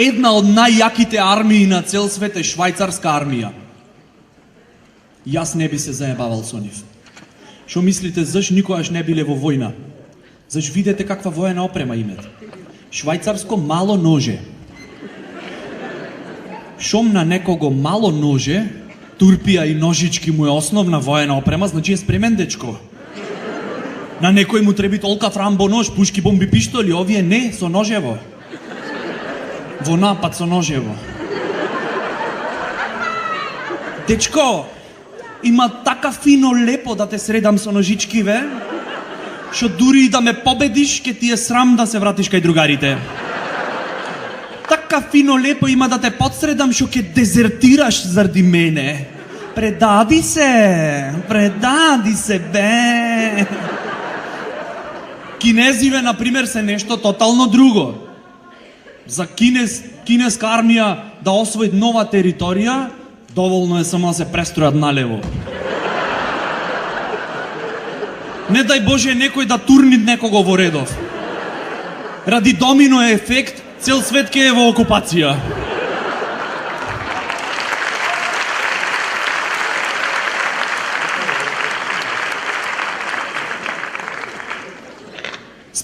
Една од најјаките армии на цел свет е швајцарска армија. Јас не би се заебавал со нив. Шо мислите, заш никогаш не биле во војна? Заш видете каква воена опрема имат? Швајцарско мало ноже. Шом на некого мало ноже, турпија и ножички му е основна воена опрема, значи е спремен дечко. На некој му треби толка фрамбо нож, пушки, бомби, пиштоли, овие не, со ножево. Во напад со ножево. Дечко, има така фино лепо да те средам со ножички, ве, шо дури и да ме победиш, ке ти е срам да се вратиш кај другарите. Така фино лепо има да те подсредам, шо ке дезертираш заради мене. Предади се, бе. Кинезиве, например, се нешто тотално друго. За кинеска армија да освои нова територија, доволно е само да се престројат налево. Не дај Боже некој да турни некого во редов. Ради домино ефект, цел свет ке е во окупација.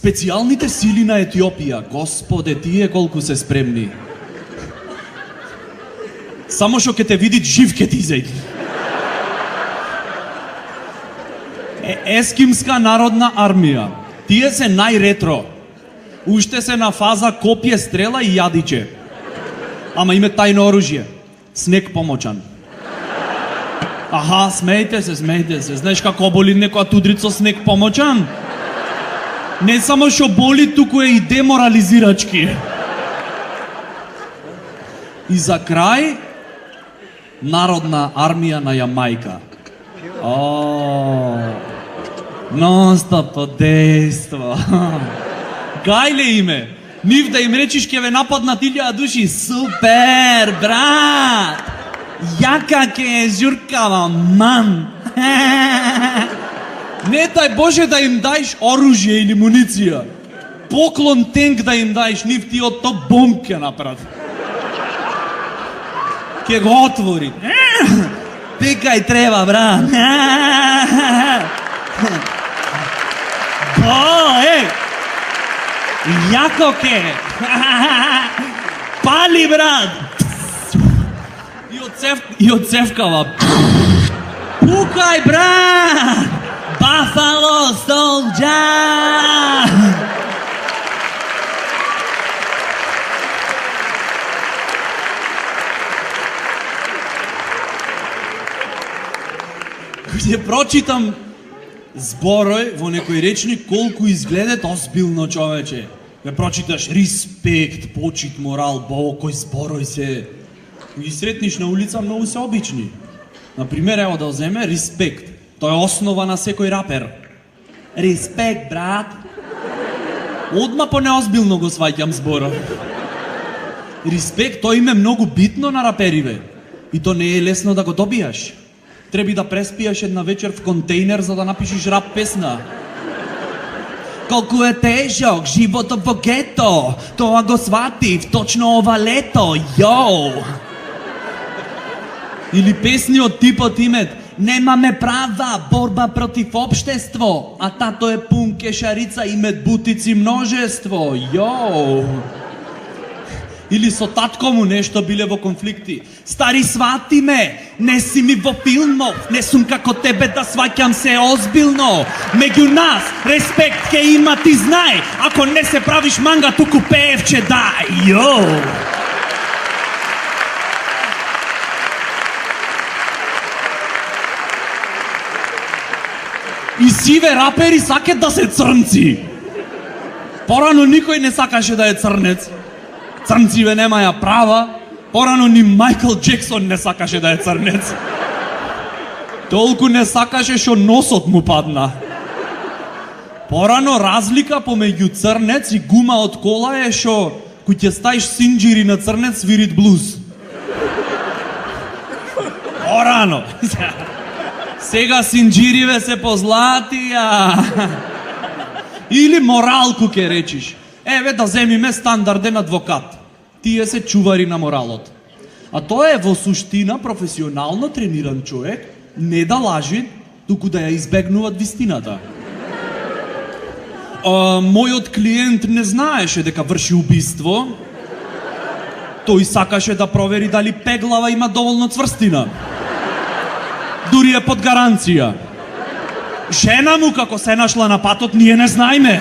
Специјалните сили на Етиопија, господе, тие колку се спремни. Само што ке те видит жив ке ти изејди. Ескимска народна армија. Тие се најретро. Уште се на фаза копје, стрела и јадиче. Ама име тајно оружје. Снег помочан. Аха, смејте се. Знаеш како боли некоја тудрицо снег помочан? Не само што боли, туку е и деморализирачки. И за крај, народна армија на Јамајка. Нон-стоп подейство. Гајле име. Нив да им речиш ке ве нападнат 1000 души. Супер, брат! Јака ке е журкава, ман! Не дај Боже да им дајш оружје или муниција. Поклон тенк да им дајш, нив ти од то бомб ке направи. Ке го отвори. Пикај треба, брат. Јако ке. Пали, брат. И од цевкава. Пукај, брат. Buffalo Soldier! Ќе прочитам зборој во некој речник колку изгледат озбилно, човече. Ке прочиташ респект, почит, морал, кој зборој се. Ги сретниш на улица, многу се обични. Например, ево да земе респект. Тоа е основа на секој рапер. Респект, брат. Одма по неозбилно го сваќам зборов. Респект, тоа име многу битно на рапериве. И то не е лесно да го добијаш. Треби да преспијаш една вечер в контейнер за да напишеш рап песна. Колку е тежок животот во гето, тоа го сватив точно ова лето, јоу. Или песни од типот имет Немаме права, борба против општество, а тато е пун кешарица и медбутици множество, јоу. Или со татко му нешто биле во конфликти. Стари, свати ме, не си ми во филмов, не сум како тебе да сваќам се озбилно. Меѓу нас, респект ке има, ти знај, ако не се правиш манга, туку пеевче дај, јоу. И сиве рапери сакат да се црнци. Порано никој не сакаше да е црнец. Црнциве немаја права. Порано ни Майкл Джексон не сакаше да е црнец. Толку не сакаше што носот му падна. Порано разлика помеѓу црнец и гума од кола е што кој ќе стаиш синџири на црнец свирит блуз. Порано. Сега синџириве се позлатија. Или моралку ке речиш. Еве да земиме стандарден адвокат. тие се чувари на моралот. А тоа е во суштина професионално трениран човек, не да лажи, туку да ја избегнуваат вистината. Мојот клиент не знаеше дека врши убиство. Тој сакаше да провери дали пеглава има доволно цврстина. Дури е под гаранција. Жена му како се нашла на патот, ние не знаеме.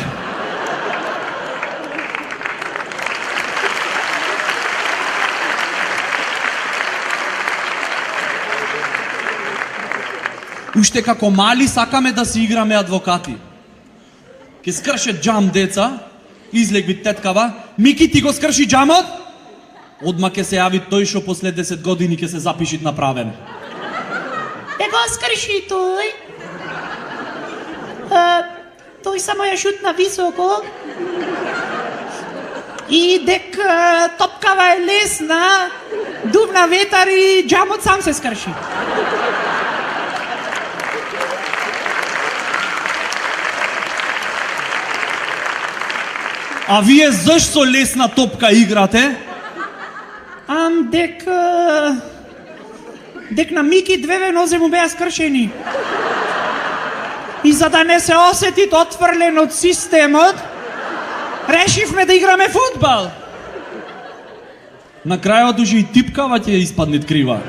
Уште како мали сакаме да си играме адвокати. Ке скрше джам деца, излегби теткава, Мики ти го скрши джамот? Одма ке се јави тој шо после 10 години ке се запишит направен. Не го скрши тој. Тој само ја шутна високо. И дек топкава е лесна, дувна ветар и джамот сам се скрши. А вие зашто лесна топка играте? Дек на Мики две нозе му беа скршени. И за да не се осети отфрлен од системот, решивме да играме фудбал. На крајот уже и типкава ќе испаднет крива.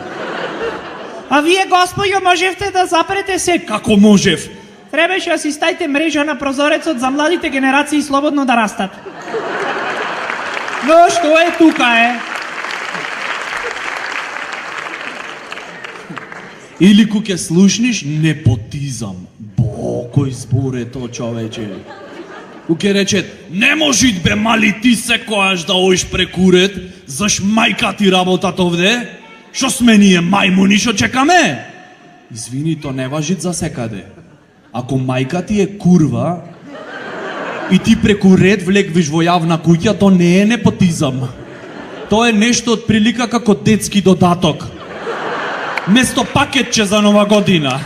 А вие, господјо, можевте да запрете се. Како можев? Требаше да си ставите мрежа на прозорецот за младите генерации слободно да растат. Но што е тука е? Или ку ќе слушниш непотизам. Кој збор е то, човече? Ку ќе рече, не можит бе мали ти секојаш да оиш прекурет, заш мајка ти работат овде? Шо сме ние мајмуни шо чекаме? Извини, то не важит за секаде. Ако мајка ти е курва и ти преку ред влегвиш во јавна куќа, то не е непотизам. Тоа е нешто од прилика како детски додаток. Место пакетче за нова година.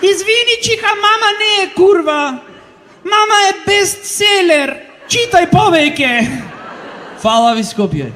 Извини, чиха, мама не е курва. Мама е бестселер. Читај повеќе. Фала ви, Скопје.